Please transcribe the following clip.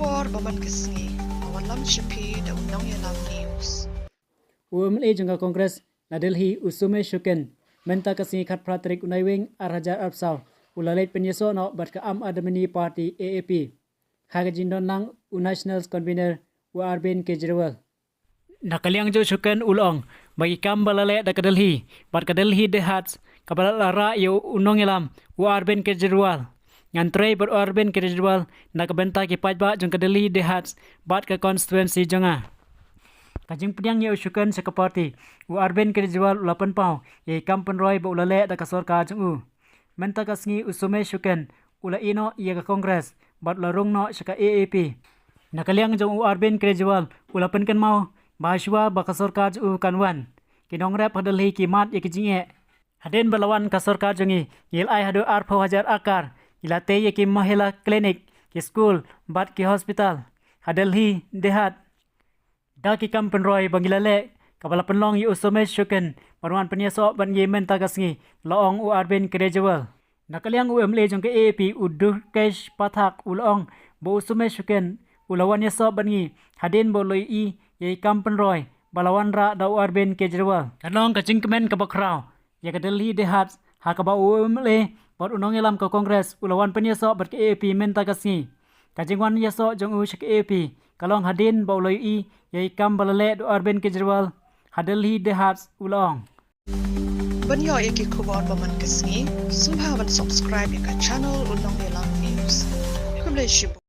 kubor baman kesngi awan lam shipi da undang yalam news. UMLA jangka Kongres na Delhi usume syuken menta kasing khat pratrik unaiwing Arhajar Arpsaw ulalait penyeso no bat ka Am Admi Party AAP hagajindon lang National Convener Arvind Kejriwal nakaliang jo syuken ulong bagi kam balale da ka Delhi bat ka Delhi dehats kabalat lara yo unong ilam Arvind Kejriwal ngantrai ber Arvind Kejriwal nakabenta ki pajba jangka Delhi dehats bat ka constituency janga kajing pediang ye usukan sa party Arvind Kejriwal ulapan pau ye kampen roy ba ulale da ka sarkar jung menta kasngi usume syukan ula ino ye ka kongres bat larung no sa ka AAP nakaliang jung Arvind Kejriwal ulapan kan mau bahaswa ba ka sarkar jung kanwan kinong rap hadalhi kimat ye kijinge haden balawan ka sarkar jungi yel ai hadu arpho hajar akar ilate ye ki mahila klinik ki school bat ki hospital hadalhi dehat daki kampen roy bangilale kabala penlong yu usume syuken marwan penyeso ban yemen tagasngi loong Arvind Kejriwal nakaliang UMLA jong ke AAP uduh kesh pathak ulong bo usume syuken ulawan yeso bangi hadin boloi i ye kampen roy balawan ra da Arvind Kejriwal kanong kacing kemen kabakrau ya ka Delhi dehat hakaba UMLA bot unong elam ka kongres ulawan penyeso bat ke AAP men tagasngi kajingwan yeso jong u shik AAP kalong hadin boloi i ye kam balale do Arvind Kejriwal hadalhi dehats ulong Banyo iki kubor baman kesngi sumhawan subscribe ka channel undang yalam news. Kumle shibu